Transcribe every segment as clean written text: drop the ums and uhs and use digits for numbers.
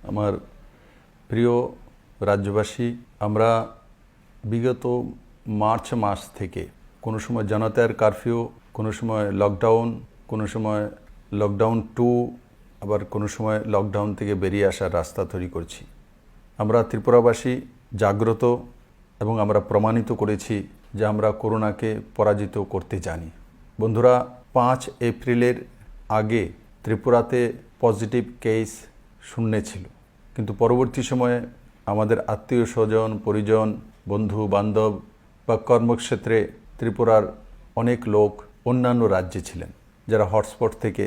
আমার প্রিয় রাজ্যবাসী, আমরা বিগত মার্চ মাস থেকে কোনো সময় জনতার কারফিউ, কোনো সময় লকডাউন, কোনো সময় লকডাউন 2, আবার কোনো সময় লকডাউন থেকে বেরিয়ে আসার রাস্তা তৈরি করছি। আমরা ত্রিপুরাবাসী জাগ্রত এবং আমরা প্রমাণিত করেছি যে আমরা করোনাকে পরাজিত করতে জানি। বন্ধুরা, 5 এপ্রিলের আগে ত্রিপুরাতে পজিটিভ কেস শূন্য ছিল, কিন্তু পরবর্তী সময়ে আমাদের আত্মীয় স্বজন, পরিজন, বন্ধু বান্ধব বা কর্মক্ষেত্রে ত্রিপুরার অনেক লোক অন্যান্য রাজ্যে ছিলেন, যারা হটস্পট থেকে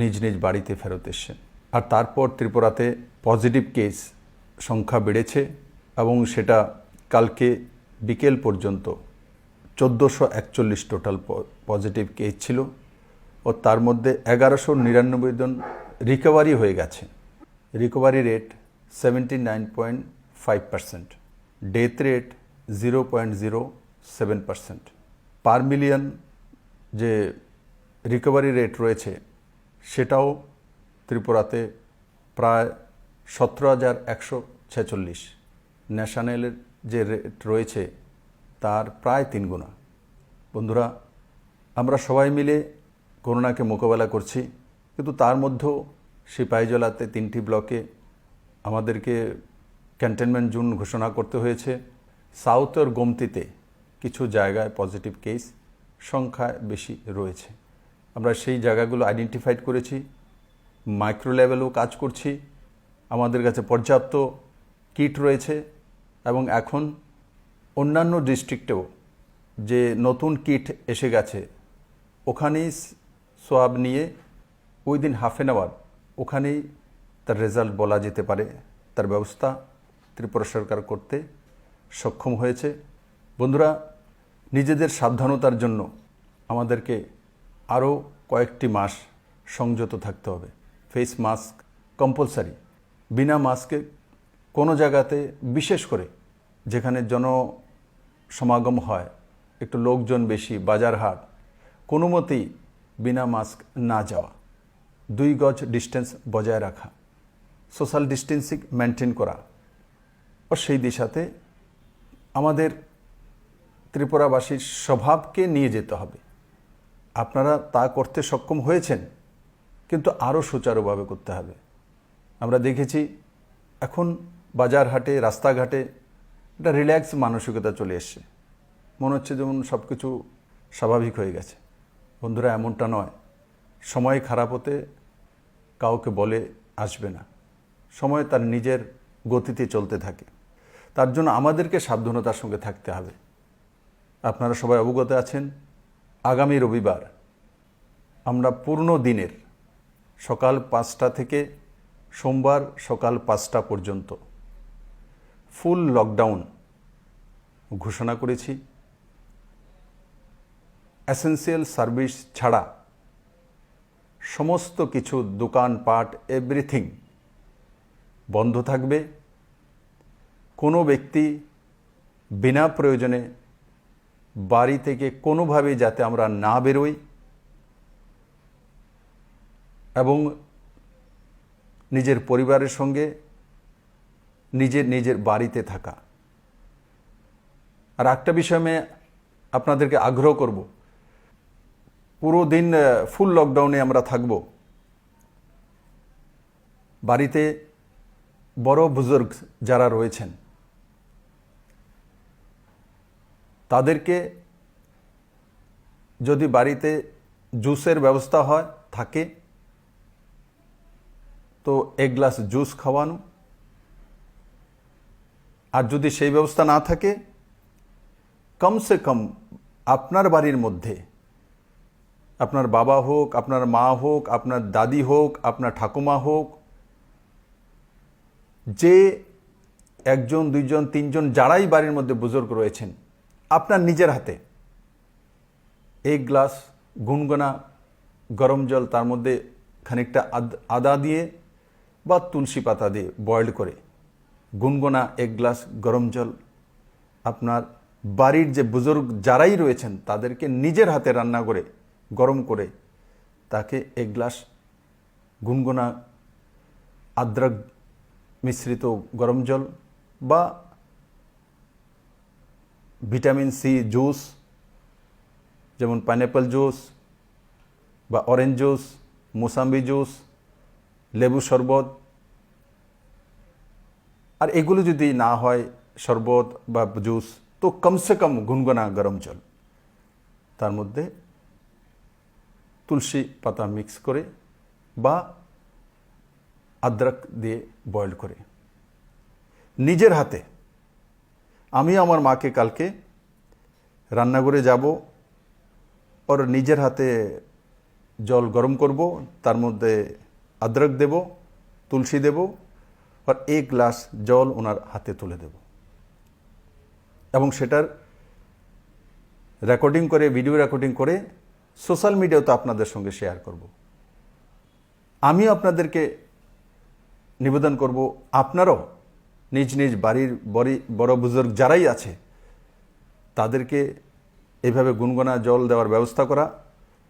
নিজ নিজ বাড়িতে ফেরত এসেছেন। আর তারপর ত্রিপুরাতে পজিটিভ কেস সংখ্যা বেড়েছে এবং সেটা কালকে বিকেল পর্যন্ত 1441 টোটাল পজিটিভ কেস ছিল ও তার মধ্যে 1199 জন রিকভারি হয়ে গেছে। Recovery rate 79.5%, death rate 0.07%। Per million যে রিকভারি রেট রয়েছে সেটাও ত্রিপুরাতে প্রায় 17,146। ন্যাশনালের যে রেট রয়েছে তার প্রায় 3 গুণা। বন্ধুরা, আমরা সবাই মিলে করোনাকে মোকাবেলা করছি, কিন্তু তার মধ্যেও সিপাহীজলাতে 3টি ব্লকে আমাদেরকে কন্টেনমেন্ট জোন ঘোষণা করতে হয়েছে। সাউথের গোমতিতে কিছু জায়গায় পজিটিভ কেস সংখ্যায় বেশি রয়েছে। আমরা সেই জায়গাগুলো আইডেন্টিফাইড করেছি, মাইক্রো লেভেলেও কাজ করছি। আমাদের কাছে পর্যাপ্ত কিট রয়েছে এবং এখন অন্যান্য ডিস্ট্রিক্টেও যে নতুন কিট এসে গেছে ওখানেই সোয়াব নিয়ে উইদিন হাফ অ্যান আওয়ার ওখানেই তার রেজাল্ট বলা যেতে পারে, তার ব্যবস্থা ত্রিপুরা সরকার করতে সক্ষম হয়েছে। বন্ধুরা, নিজেদের সাবধানতার জন্য আমাদেরকে আরও কয়েকটি মাস সংযত থাকতে হবে। Face mask compulsory. বিনা মাস্কে কোনো জায়গাতে, বিশেষ করে যেখানে জনসমাগম হয়, একটু লোকজন বেশি, বাজার হাট, কোনো মতেই বিনা মাস্ক না যাওয়া। 2 গজ ডিস্টেন্স বজায় রাখা, সোশ্যাল ডিস্টেন্সিং মেনটেন করা ও সেই দিশাতে আমাদের ত্রিপুরাবাসীর স্বভাবকে নিয়ে যেতে হবে। আপনারা তা করতে সক্ষম হয়েছেন, কিন্তু আরও সুচারুভাবে করতে হবে। আমরা দেখেছি এখন বাজার হাটে, রাস্তাঘাটে একটা রিল্যাক্স মানসিকতা চলে এসছে, মনে হচ্ছে যেমন সব কিছু স্বাভাবিক হয়ে গেছে। বন্ধুরা, এমনটা নয়। সময় খারাপ হতে কাউকে বলে আসবে না, সময় তার নিজের গতিতে চলতে থাকে। তার জন্য আমাদেরকে সাবধানতার সঙ্গে থাকতে হবে। আপনারা সবাই অবগত আছেন, আগামী রবিবার আমরা পূর্ণ দিনের সকাল 5টা থেকে সোমবার সকাল 5টা পর্যন্ত ফুল লকডাউন ঘোষণা করেছি। এসেন্সিয়াল সার্ভিস ছাড়া সমস্ত কিছু, দোকানপাট, এভরিথিং বন্ধ থাকবে। কোনো ব্যক্তি বিনা প্রয়োজনে বাড়ি থেকে কোনোভাবেই যাতে আমরা না বেরোই এবং নিজের পরিবারের সঙ্গে নিজের বাড়িতে থাকা। আর একটা বিষয় আমি আপনাদেরকে আগ্রহ করব, পুরো দিন ফুল লকডাউনে আমরা থাকব। বাড়িতে বড় বুজুর্গ যারা রয়েছেন তাদেরকে যদি বাড়িতে জুসের ব্যবস্থা হয় থাকে তো 1 গ্লাস জুস খাওয়ানো, আর যদি সেই ব্যবস্থা না থাকে কমসে কম আপনার বাড়ির মধ্যে আপনার বাবা হোক, আপনার মা হোক, আপনার দাদি হোক, আপনার ঠাকুমা হোক, যে 1 জন 2 জন 3 জন যারাই বাড়ির মধ্যে বুজুর্গ রয়েছেন, আপনার নিজের হাতে 1 গ্লাস গুনগুনা গরম জল, তার মধ্যে খানিকটা আদা দিয়ে বা তুলসী পাতা দিয়ে বয়েল করে গুনগুনা 1 গ্লাস গরম জল আপনার বাড়ির যে বুজুর্গ যারাই রয়েছেন তাদেরকে নিজের হাতে রান্না করে গরম করে তাকে 1 গ্লাস গুনগুনা আদ্রক মিশ্রিত গরম জল বা ভিটামিন সি জুস, যেমন পাইনঅ্যাপল জুস বা অরেঞ্জ জুস, মোসাম্বি জুস, লেবু শরবত। আর এগুলো যদি না হয় শরবত বা জুস, তো কমসে কম গুনগুনা গরম জল, তার মধ্যে তুলসী পাতা মিক্স করে বা আদরক দিয়ে বয়েল করে নিজের হাতে। আমি আমার মাকে কালকে রান্নাঘরে যাব, ওর নিজের হাতে জল গরম করব, তার মধ্যে আদরক দেব, তুলসী দেব, আর 1 গ্লাস জল ওনার হাতে তুলে দেব এবং সেটার রেকর্ডিং করে, ভিডিও রেকর্ডিং করে সোশ্যাল মিডিয়াতে আপনাদের সঙ্গে শেয়ার করব। আমিও আপনাদেরকে নিবেদন করব, আপনারাও নিজ নিজ বাড়ির বড় বুজুর্গ যারাই আছে তাদেরকে এইভাবে গুনগুনা জল দেওয়ার ব্যবস্থা করা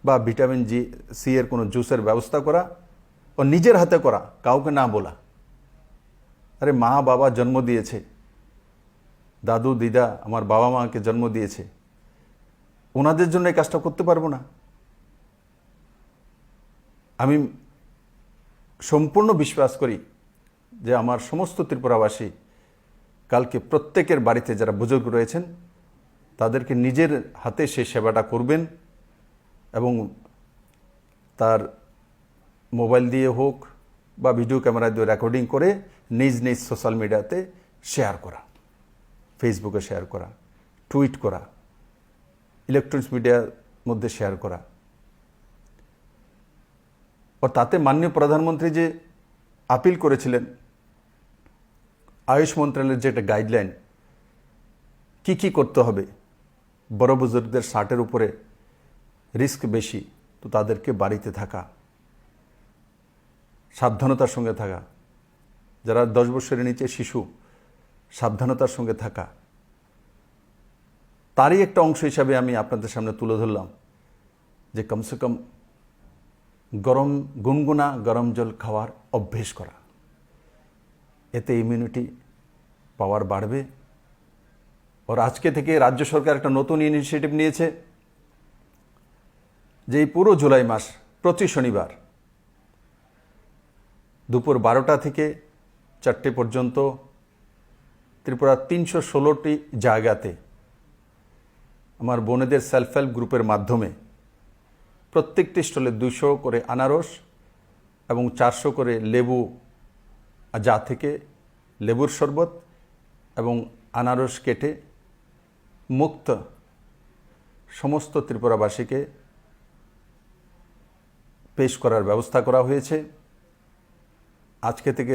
বা ভিটামিন সি এর কোনো জুসের ব্যবস্থা করা ও নিজের হাতে করা, কাউকে না বলা। আরে মা বাবা জন্ম দিয়েছে, দাদু দিদা আমার বাবা মাকে জন্ম দিয়েছে, ওনাদের জন্য এই কাজটা করতে পারবো না? আমি সম্পূর্ণ বিশ্বাস করি যে আমার সমস্ত ত্রিপুরাবাসী কালকে প্রত্যেকের বাড়িতে যারা বুজুর্গ রয়েছেন তাদেরকে নিজের হাতে সেই সেবাটা করবেন এবং তার মোবাইল দিয়ে হোক বা ভিডিও ক্যামেরা দিয়ে রেকর্ডিং করে নিজ নিজ সোশ্যাল মিডিয়াতে শেয়ার করা, ফেসবুকে শেয়ার করা, টুইট করা, ইলেকট্রনিক্স মিডিয়ার মধ্যে শেয়ার করা। ও তাতে মাননীয় প্রধানমন্ত্রী যে আপিল করেছিলেন, আয়ুষ মন্ত্রণালয়ের যে একটা গাইডলাইন, কি করতে হবে, বড় বুজুর্গদের 60-এর উপরে রিস্ক বেশি, তো তাদেরকে বাড়িতে থাকা, সাবধানতার সঙ্গে থাকা, যারা 10 বছরের নিচে শিশু, সাবধানতার সঙ্গে থাকা, তারই একটা অংশ হিসাবে আমি আপনাদের সামনে তুলে ধরলাম যে কমসে কম গুনগুনা গরম জল খাওয়ার অভ্যেস করা। এতে ইমিউনিটি পাওয়ার বাড়বে। আর আজকে থেকে রাজ্য সরকার একটা নতুন ইনিশিয়েটিভ নিয়েছে যে এই পুরো জুলাই মাস প্রতি শনিবার দুপুর 12টা থেকে 4টে পর্যন্ত ত্রিপুরা 316টি জায়গাতে আমার বোনেদের সেলফ হেল্প গ্রুপের মাধ্যমে প্রত্যেকটি স্টলে 200 করে আনারস এবং 400 করে লেবু, যা থেকে লেবুর শরবত এবং আনারস কেটে মুক্ত সমস্ত ত্রিপুরাবাসীকে পেশ করার ব্যবস্থা করা হয়েছে। আজকে থেকে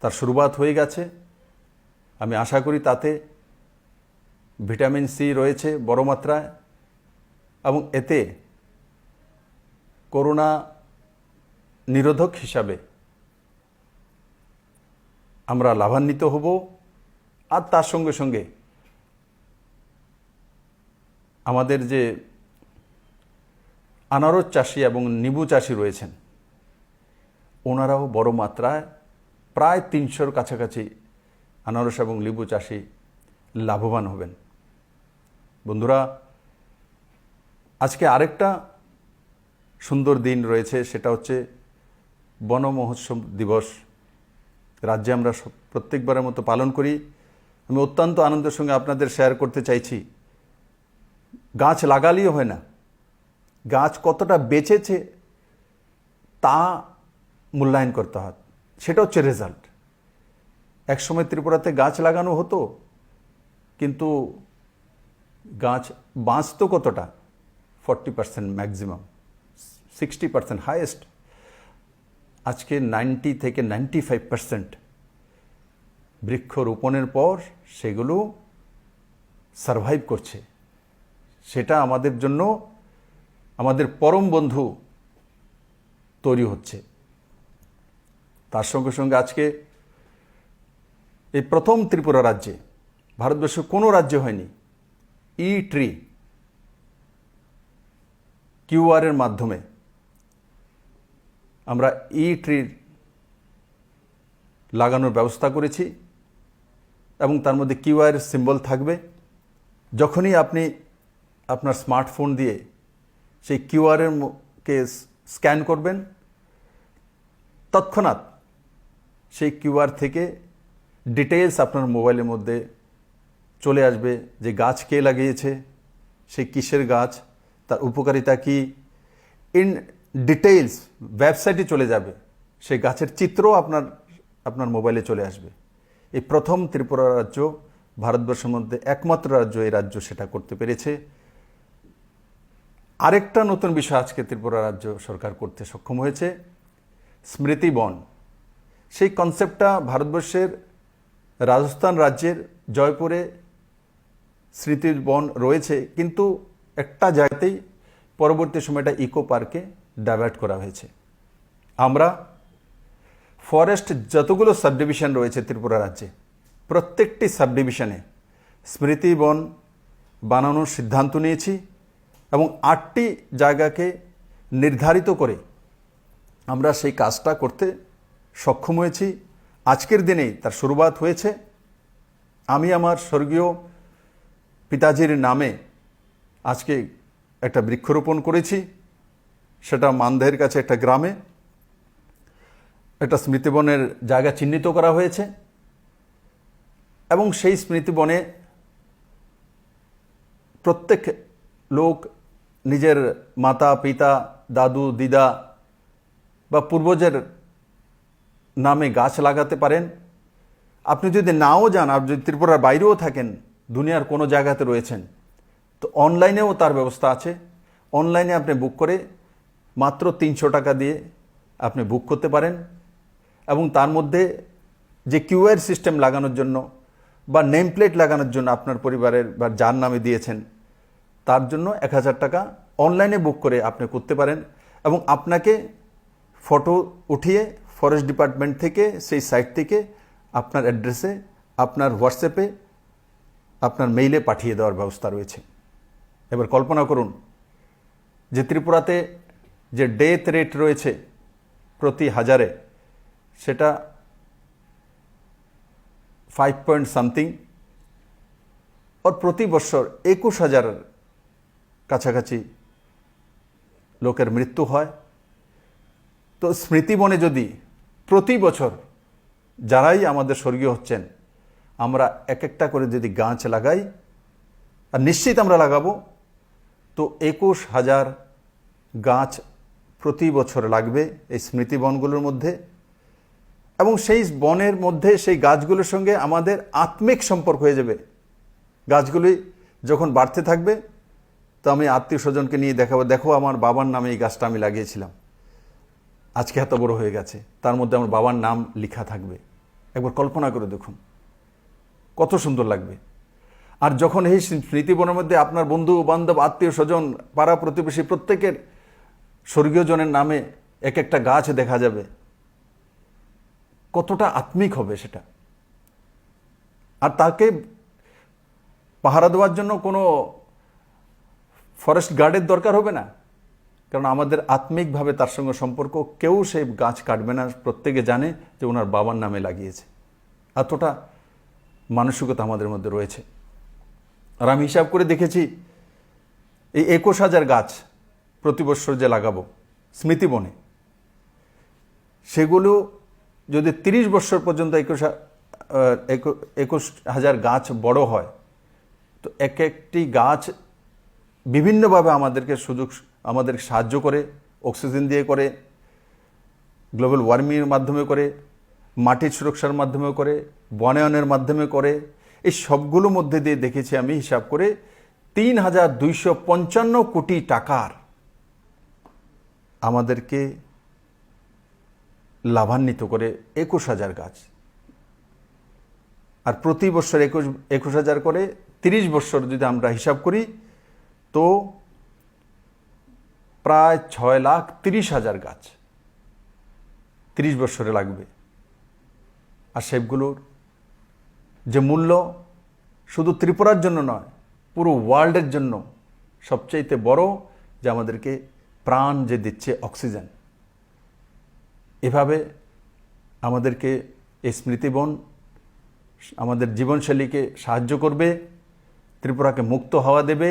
তার শুরুয়াত হয়ে গেছে। আমি আশা করি তাতে ভিটামিন সি রয়েছে বড় মাত্রায় এবং এতে করোনা নিরোধক হিসাবে আমরা লাভান্বিত হব। আর তার সঙ্গে সঙ্গে আমাদের যে আনারস চাষি এবং নিবু চাষি রয়েছেন, ওনারাও বড় মাত্রায় প্রায় 300-র কাছাকাছি আনারস এবং লেবু চাষি লাভবান হবেন। বন্ধুরা, আজকে আরেকটা সুন্দর দিন রয়েছে, সেটা হচ্ছে বন মহোৎসব দিবস। রাজ্যে আমরা প্রত্যেকবারের মতো পালন করি। আমি অত্যন্ত আনন্দের সঙ্গে আপনাদের শেয়ার করতে চাইছি, গাছ লাগালেই হয় না, গাছ কতটা বেঁচেছে তা মূল্যায়ন করতে হয়, সেটা হচ্ছে রেজাল্ট। একসময় ত্রিপুরাতে গাছ লাগানো হতো, কিন্তু গাছ বাঁচতো কতটা? 40% ম্যাক্সিমাম, 60% হাইয়েস্ট। আজকে 90 থেকে 95% বৃক্ষ রোপণের পর সেগুলো সারভাইভ করছে। সেটা আমাদের জন্য আমাদের পরম বন্ধু তৈরি হচ্ছে। তার সঙ্গে সঙ্গে আজকে এই প্রথম ত্রিপুরা রাজ্যে, ভারতবর্ষের কোনো রাজ্যে হয়নি, ই ট্রি কিউআর এর মাধ্যমে আমরা ই ট্রির লাগানোর ব্যবস্থা করেছি এবং তার মধ্যে কিউআর সিম্বল থাকবে। যখনই আপনি আপনার স্মার্টফোন দিয়ে সেই কিউআরের কে স্ক্যান করবেন, তৎক্ষণাৎ সেই কিউআর থেকে ডিটেলস আপনার মোবাইলের মধ্যে চলে আসবে, যে গাছ কে লাগিয়েছে, সেই কিসের গাছ, তার উপকারিতা কি, ইন ডিটেইলস ওয়েবসাইটে চলে যাবে। সেই গাছের চিত্রও আপনার মোবাইলে চলে আসবে। এই প্রথম ত্রিপুরা রাজ্য ভারতবর্ষের মধ্যে একমাত্র রাজ্য, এই রাজ্য সেটা করতে পেরেছে। আরেকটা নতুন বিষয় আজকে ত্রিপুরা রাজ্য সরকার করতে সক্ষম হয়েছে, স্মৃতি বন। সেই কনসেপ্টটা ভারতবর্ষের রাজস্থান রাজ্যের জয়পুরে স্মৃতি বন রয়েছে, কিন্তু একটা জায়গাতেই পরবর্তী সময়টা ইকো পার্কে ডাইভার্ট করা হয়েছে। আমরা ফরেস্ট যতগুলো সাবডিভিশন রয়েছে ত্রিপুরা রাজ্যে, প্রত্যেকটি সাবডিভিশনে স্মৃতি বন বানানোর সিদ্ধান্ত নিয়েছি এবং 8টি জায়গাকে নির্ধারিত করে আমরা সেই কাজটা করতে সক্ষম হয়েছি। আজকের দিনেই তার শুরুয়াত হয়েছে। আমি আমার স্বর্গীয় পিতাজির নামে আজকে একটা বৃক্ষরোপণ করেছি, সেটা মানদেহের কাছে একটা গ্রামে একটা স্মৃতিবনের জায়গা চিহ্নিত করা হয়েছে এবং সেই স্মৃতিবনে প্রত্যেক লোক নিজের মাতা পিতা দাদু দিদা বা পূর্বজের নামে গাছ লাগাতে পারেন। আপনি যদি নাও যান, আপনি যদি ত্রিপুরার বাইরেও থাকেন, দুনিয়ার কোনো জায়গাতে রয়েছেন, তো অনলাইনেও তার ব্যবস্থা আছে। অনলাইনে আপনি বুক করে মাত্র 300 টাকা দিয়ে আপনি বুক করতে পারেন এবং তার মধ্যে যে কিউআর সিস্টেম লাগানোর জন্য বা নেম প্লেট লাগানোর জন্য আপনার পরিবারের বা যার নামে দিয়েছেন তার জন্য 1000 টাকা অনলাইনে বুক করে আপনি করতে পারেন এবং আপনাকে ফটো উঠিয়ে ফরেস্ট ডিপার্টমেন্ট থেকে সেই সাইট থেকে আপনার অ্যাড্রেসে, আপনার হোয়াটসঅ্যাপে, আপনার মেইলে পাঠিয়ে দেওয়ার ব্যবস্থা রয়েছে। এবার কল্পনা করুন যে ত্রিপুরাতে যে ডেথ রেট রয়েছে প্রতি হাজারে, সেটা 5 পয়েন্ট সামথিং, আর প্রতি বছর 21,000 কাছাকাছি লোকের মৃত্যু হয়। তো স্মৃতিবনে যদি প্রতি বছর যারাই আমাদের স্বর্গীয় হচ্ছেন আমরা একটা করে যদি গাছ লাগাই, আর নিশ্চিত আমরা লাগাবো, তো 21,000 গাছ প্রতি বছর লাগবে এই স্মৃতিবনগুলোর মধ্যে। এবং সেই বনের মধ্যে সেই গাছগুলোর সঙ্গে আমাদের আত্মিক সম্পর্ক হয়ে যাবে। গাছগুলি যখন বাড়তে থাকবে তো আমি আত্মীয় স্বজনকে নিয়ে দেখাবো, দেখো আমার বাবার নামে এই গাছটা আমি লাগিয়েছিলাম, আজকে এত বড় হয়ে গেছে, তার মধ্যে আমার বাবার নাম লেখা থাকবে। একবার কল্পনা করে দেখুন কত সুন্দর লাগবে। আর যখন এই স্মৃতিবনের মধ্যে আপনার বন্ধু বান্ধব আত্মীয় স্বজন পাড়া প্রতিবেশী প্রত্যেকের স্বর্গীয় জনের নামে একটা গাছ দেখা যাবে, কতটা আত্মিক হবে সেটা। আর তাকে পাহারা দেওয়ার জন্য কোনো ফরেস্ট গার্ডের দরকার হবে না, কারণ আমাদের আত্মিকভাবে তার সঙ্গে সম্পর্ক, কেউ সেই গাছ কাটবে না, প্রত্যেকে জানে যে ওনার বাবার নামে লাগিয়েছে। এতটা মানসিকতা আমাদের মধ্যে রয়েছে। আর আমি হিসাব করে দেখেছি এই 21,000 গাছ প্রতি বছর যে লাগাবো স্মৃতিবনে, সেগুলো যদি 30 বছর পর্যন্ত 21,000 গাছ বড় হয়, তো একটি গাছ বিভিন্নভাবে আমাদের সাহায্য করে, অক্সিজেন দিয়ে করে, গ্লোবাল ওয়ার্মিংয়ের মাধ্যমে করে, মাটির সুরক্ষার মাধ্যমে করে, বনায়নের মাধ্যমে করে। এই সবগুলোর মধ্যে দিয়ে দেখেছি আমি হিসাব করে 3,255 কোটি টাকার আমাদেরকে লাভান্বিত করে 21,000 গাছ। আর প্রতি বছর 21,000 করে 30 বছর যদি আমরা হিসাব করি তো প্রায় 6,30,000 গাছ 30 বছরে লাগবে। আর সেগুলোর যে মূল্য শুধু ত্রিপুরার জন্য নয়, পুরো ওয়ার্ল্ডের জন্য সবচাইতে বড়, যে আমাদেরকে প্রাণ যে দিচ্ছে অক্সিজেন। এভাবে আমাদেরকে এই স্মৃতিবন আমাদের জীবনশৈলীকে সাহায্য করবে, ত্রিপুরাকে মুক্ত হওয়া দেবে।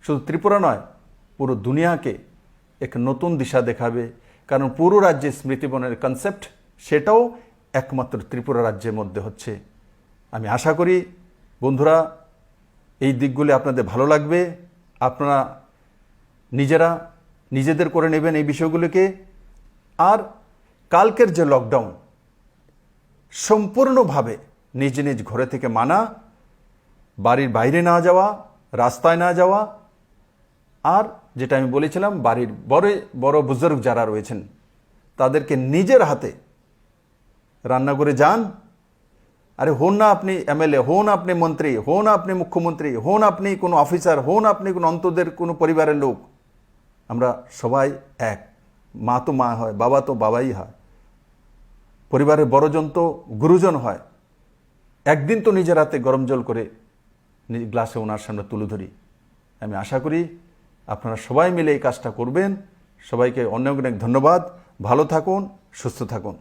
শুধু ত্রিপুরা নয়, পুরো দুনিয়াকে এক নতুন দিশা দেখাবে। কারণ পুরো রাজ্যে স্মৃতিবনের কনসেপ্ট সেটাও একমাত্র ত্রিপুরা রাজ্যের মধ্যে হচ্ছে। আমি আশা করি বন্ধুরা এই দিকগুলি আপনাদের ভালো লাগবে, আপনারা নিজেরা নিজেদের করে নেবেন এই বিষয়গুলিকে। আর কালকের যে লকডাউন, সম্পূর্ণভাবে নিজ নিজ ঘরে থেকে মানা, বাড়ির বাইরে না যাওয়া, রাস্তায় না যাওয়া, আর যেটা আমি বলেছিলাম বাড়ির বড় বড় বুজুর্গ যারা রয়েছেন তাদেরকে নিজের হাতে রান্না করে যান। আরে হন না আপনি এমএলএ, হন আপনি মন্ত্রী, হন আপনি মুখ্যমন্ত্রী, হন আপনি কোনো অফিসার, হন আপনি কোনো অন্তদের কোনো পরিবারের লোক, আমরা সবাই এক। মা তো মা হয়, বাবা তো বাবাই হয়, পরিবারের বড়জন তো গুরুজন হয়। একদিন তো নিজের হাতে গরম জল করে গ্লাসে ওনার সামনে তুলে ধরি। আমি আশা করি আপনারা সবাই মিলে এই কাজটা করবেন। সবাইকে অনেক অনেক ধন্যবাদ। ভালো থাকুন, সুস্থ থাকুন।